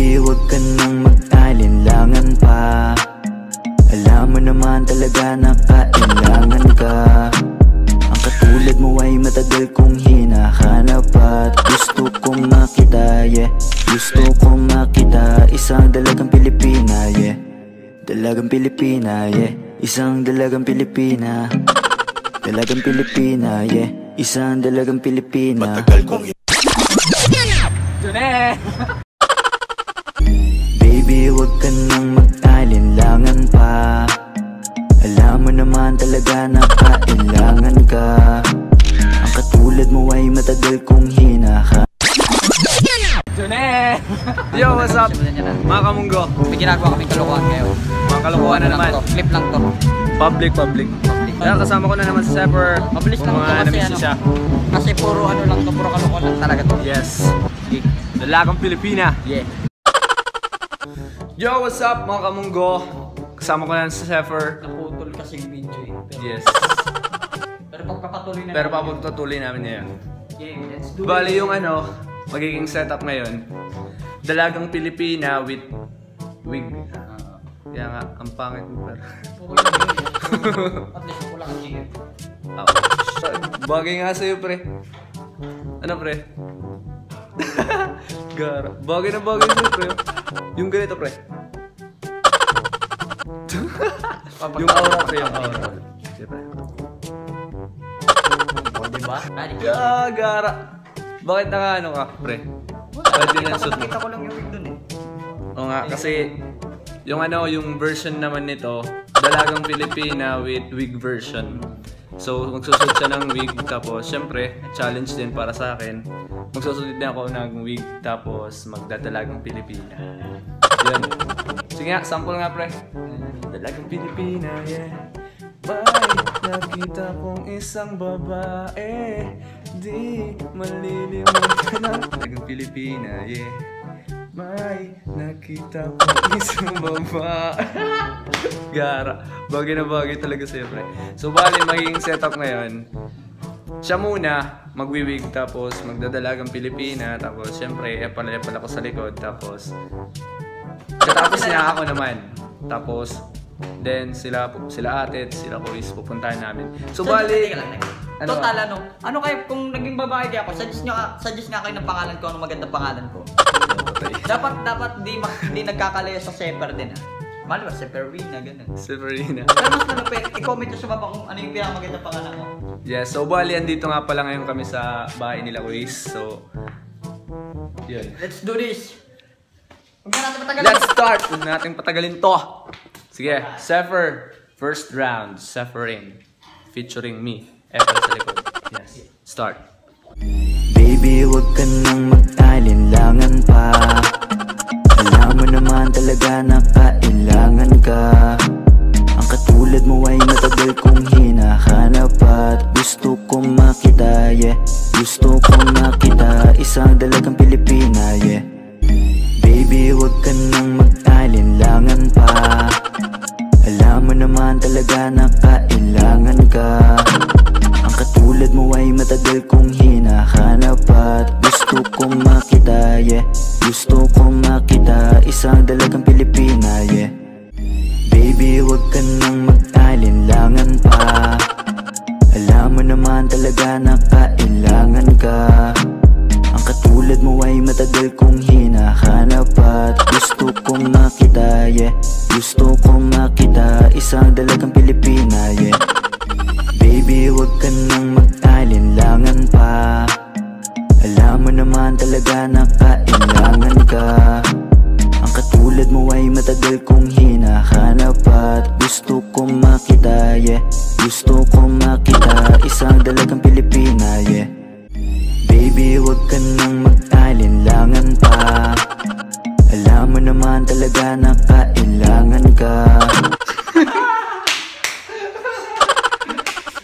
Baby, wag ka nang mag-alinlangan pa. Alam mo naman talaga na kailangan ka. Ang katulad mo ay matagal kong hinahanap at gusto kong makita, yeah. Gusto kong makita isang dalagang Pilipina, yeah. Dalagang Pilipina, yeah. Isang dalagang Pilipina. Dalagang Pilipina, yeah. Isang dalagang Pilipina. Matagal kong Baby, wag ka nang mag-alinlangan pa. Alam mo naman talaga na kailangan ka. Ang katulad mo ay matagal kong hinahanap. Yo, what's up? Mga kamunggo. May ginagawa kaming kalokohan ngayon. Mga kalokohan na naman. Clip lang to. Public. Kaya kasama ko na naman si Sepper. Mabilis lang to kasi ano. Siya. Kasi puro ano lang to, puro kalokohan lang talaga to. Yes. Dalagang Pilipina. Yeah. Yo, what's up mga kamunggo? Kasama ko na si Sepper. Naputol kasi yung video eh. Yes. Pero pagpapatuloy na. Pero papagtutuloy namin ngayon. Yeah, let's do Bali yung ano, magiging setup ngayon. Dalagang Pilipina with wig. Kaya nga, ang pangit mo pero. At least wala kang GF. Bagay nga sa'yo, pre. Ano, pre? Gara. Bagay na bagay sa'yo, pre. Yung ganito, pre. Yung aura, pre. Yung aura. Sige, pre. O, diba? Gara. Bakit naka ano ka, pre? Pwede na suit mo. Nakita ko lang yung wig dun eh. Oo nga, kasi yung ano, yung version naman nito, Dalagang Pilipina with wig version. So, magsusuot siya ng wig, tapos syempre, challenge din para sa akin. Magsusuot din ako ng wig, tapos magdadalagang Pilipina. Yun. Sige nga, sample nga, pre. Dalagang Pilipina, yeah. May nakita kong isang babae, di malilimutan ng Dalagang Pilipina, yeah. May nakita kong isang babae. Gara, bagay na bagay talaga sa'yo, pre. So, bali, magiging setup ngayon. Siya muna, magwiwig, tapos magdadalagang Pilipina, tapos syempre, epal ako sa likod, tapos katapos niya ako naman. Tapos, then sila ate at sila kuis pupuntahan namin. So, bali, ano? Total ano kayo, kung naging babae di ako, suggest nga kayo ng pangalan ko, anong magandang pangalan ko. Dapat di nagkakalayo sa Sepper din ha. Mali ba, Sepperina, ganun. Sepperina. Pero mas malupit, i-comment nyo sa baba kung ano yung pinakamagandang pangalan ko. Yeah, so bali, andito nga pala ngayon kami sa bahay nila kuis. So, yun. Let's do this! Huwag na natin patagalin. Let's start! Huwag natin patagalin to! Sige, Sepper, first round, Sepperin, featuring me, Ethel sa likod. Yes, start. Baby, wag ka nang mag-alinlangan pa. Alam mo naman talaga na kailangan ka. Ang katulad mo ay matagal kong hinahanap at gusto kong makita, yeah. Gusto kong makita isang dalagang Pilipina, yeah. Baby, wag ka nang mag-alinlangan pa. Alam mo naman talaga na kailangan ka. Ang katulad mo ay matagal kong hinahanap at gusto kong makita, yeah. Gusto kong makita isang dalagang Pilipina, yeah. Baby, wag ka nang mag-alinlangan pa. Alam mo naman talaga na kailangan ka. Ang katulad mo ay matagal kong hinahanap at gusto kong makita, yeah. Gusto kong makita isang dalagang Pilipina, yeah. Baby, wag ka nang mag-alinlangan pa. Alam mo naman talaga na kailangan ka. Ang katulad mo ay matagal kong hinahanap at gusto kong makita, yeah. Gusto kong makita isang dalagang Pilipina, yeah. Baby, wag ka nang mag-alinlangan pa. Alam mo naman talaga na kailangan ka.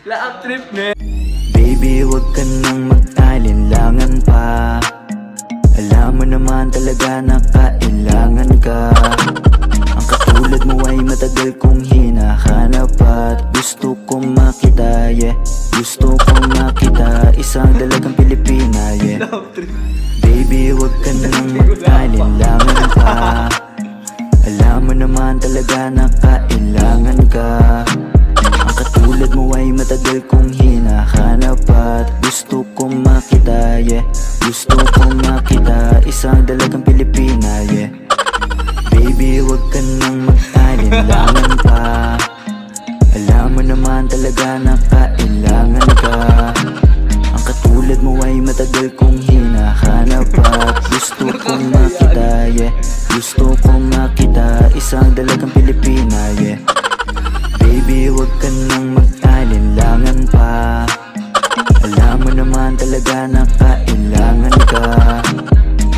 Laap trip, ne? Baby, wag ka nang mag-alinlangan pa. Alam mo naman talaga na kailangan ka. Ang katulad mo ay matagal kong hinahanap at gusto kong makita, yeah. Gusto kong makita isang dalagang Pilipina, yeah. Baby, wag ka nang mag-alinlangan pa. talaga na kailangan ka. Ang katulad mo ay matagal kong hinahanap at gusto kong makita, yeah. Gusto kong makita, isang dalagang Pilipina, yeah. Baby, wag ka nang mag-alinlangan pa. Alam mo naman talaga na kailangan ka. Ang katulad mo ay matagal kong hinahanap at gusto kong makita, yeah. Gusto kong makita, isang dalagang Pilipina, yeah. Baby, wag ka nang mag-alinlangan pa. Alam mo naman talaga na kailangan ka.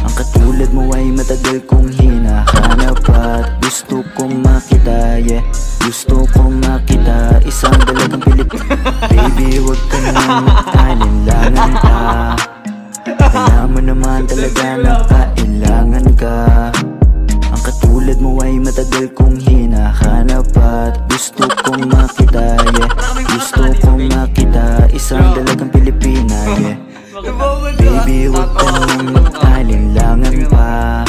Ang katulad mo ay matagal kong hinahanap at gusto kong makita, yeah. Gusto kong makita, isang dalagang Pilipina. Baby, wag ka nang mag-alinlangan pa. Alam mo naman talaga na kailangan ka. Ang katulad mo ay matagal kong hinahanap at gusto kong makita, yeah. Gusto kong makita, isang dalagang Pilipina, yeah. Baby, wag ka nang mag-alinlangan pa.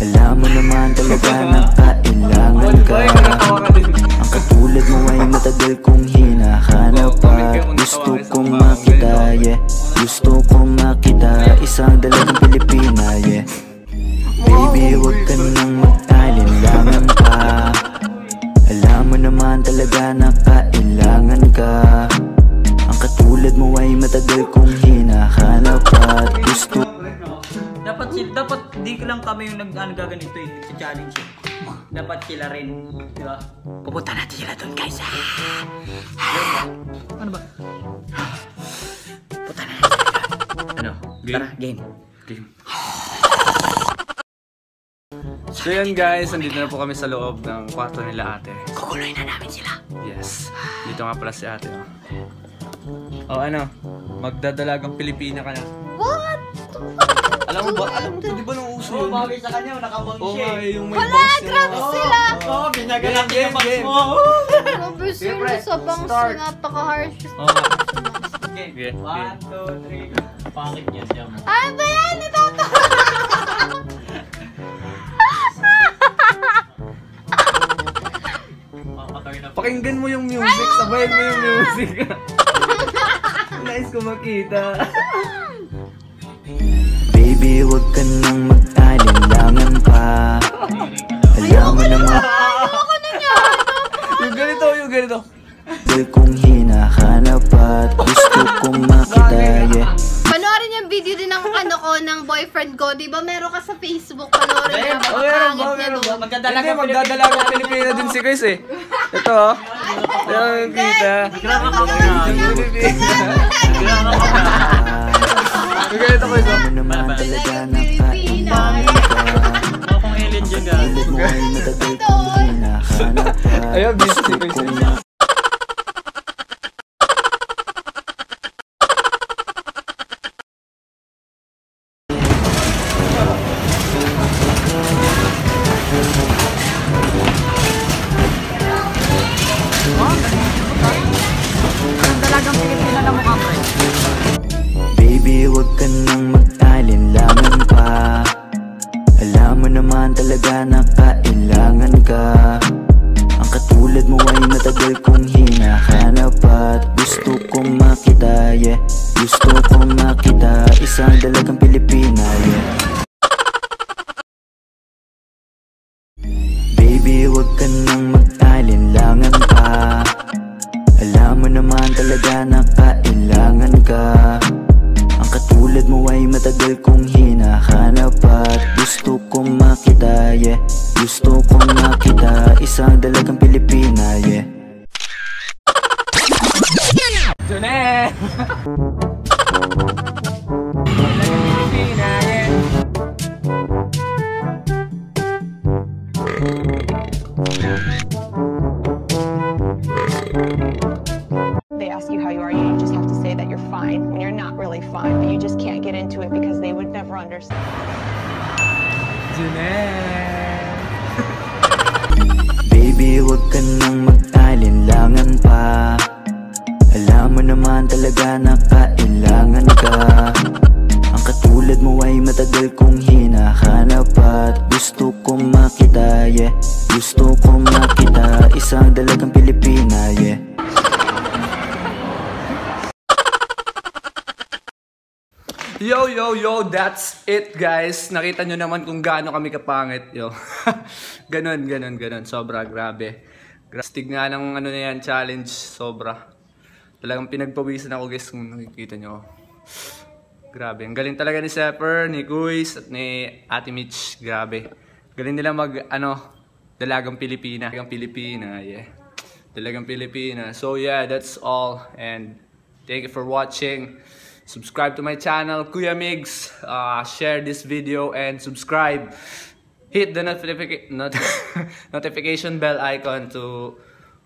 Alam mo naman talaga na kailangan ka. Ang katulad mo ay matagal kong hinahanap at gusto kong makita, yeah. Gusto kong makita, isang dalagang Pilipina, yeah. Baby, wag ka nang mag-alinlangan pa. Alam mo naman talaga na kailangan ka. Ang katulad mo ay matagal kong hinahanap at gusto. Dapat di lang kami yung gaganito eh, sa challenge eh. Dapat sila rin, di ba? Pupunta natin sila doon, guys. Ano ba? Punta na natin sila doon. Ano? Game? Tara, game. So yun guys, nandito na po kami sa loob ng kwarto nila ate. Kukuloy na namin sila. Yes. Dito nga pala si ate. Oh, ano? Magdadalagang Pilipina ka na. What? Alam mo ba? Alam mo ba? Di ba nung uso yun? Bagay sa kanya, nakabang Oo siya nga, eh. yung may Wala, bangs na. grabe sila! Oo, binagalan Game, yung bangs game. mo. Grabe sila sa bangs, start. napaka-harsh. Oo nga. Game. Okay, 1, 2, 3. Pangit yan siya mo. Ano ba yan? Ito! Pakinggan mo yung music, sabayin mo yung music. Nice ko makita. Baby, wag ka nang mag-alinlangan pa. Alam mo naman Ako na yan! Yung ganito. matagal kong hinahanap at gusto kong makita, yeah. Panoorin yung video din ng ano ko, ng boyfriend ko. Di ba meron ka sa Facebook? Panoorin Meron, mo. meron Napakapangit niya doon. Hindi, magdadalagang Pilipina din si Chris eh. Ito oh. Yung kita. Yung Pilipina. Yung ganito ko ito. Alam mo naman talaga na Pilipina. kailangan ka. Kung alien dyan guys. Tulad mo ay matagal kong hinahanap at Ayun, busy gusto si Chris kong eh. Dalagang Pilipina na mukha pre. Baby, wag ka nang mag-alinlangan pa. Alam mo naman talaga na kailangan ka. Ang katulad mo ay matagal kong hinahanap at gusto kong makita, yeah. Gusto kong makita, isang dalagang Pilipina, yeah. Baby, wag ka nang mag-alinlangan pa. Alam mo naman talaga na kailangan ka. Ang katulad mo ay matagal kong hinahanap at gusto kong makita, yeah. Gusto kong makita, isang dalagang Pilipina, yeah. Jone! Dalagang Pilipina, yeah. They ask you how you are, you just have to say that you're fine when you're not really fine, but you just can't get into it because they would never understand. Baby, wag ka nang mag-alinlangan pa. Alam mo naman talaga na kailangan ka. Ang katulad mo ay matagal kong hinahanap at gusto kong makita, yeah. Gusto kong yo, that's it guys. Nakita nyo naman kung gaano kami kapangit, yo. Ganon. Sobra, grabe. Stig nga ng ano na yan, challenge, sobra. Talagang pinagpawisan ako guys kung nakikita nyo. Grabe, ang galing talaga ni Sepper, ni Kuis, at ni Ate Mitch. Grabe. Galing nila Dalagang Pilipina. Yeah. Dalagang Pilipina. So yeah, that's all. And thank you for watching. Subscribe to my channel, Kuya Migs. Share this video and subscribe. Hit the notification bell icon to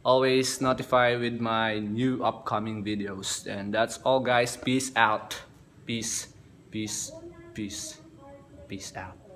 always notify with my new upcoming videos. And that's all guys. Peace out. Peace out.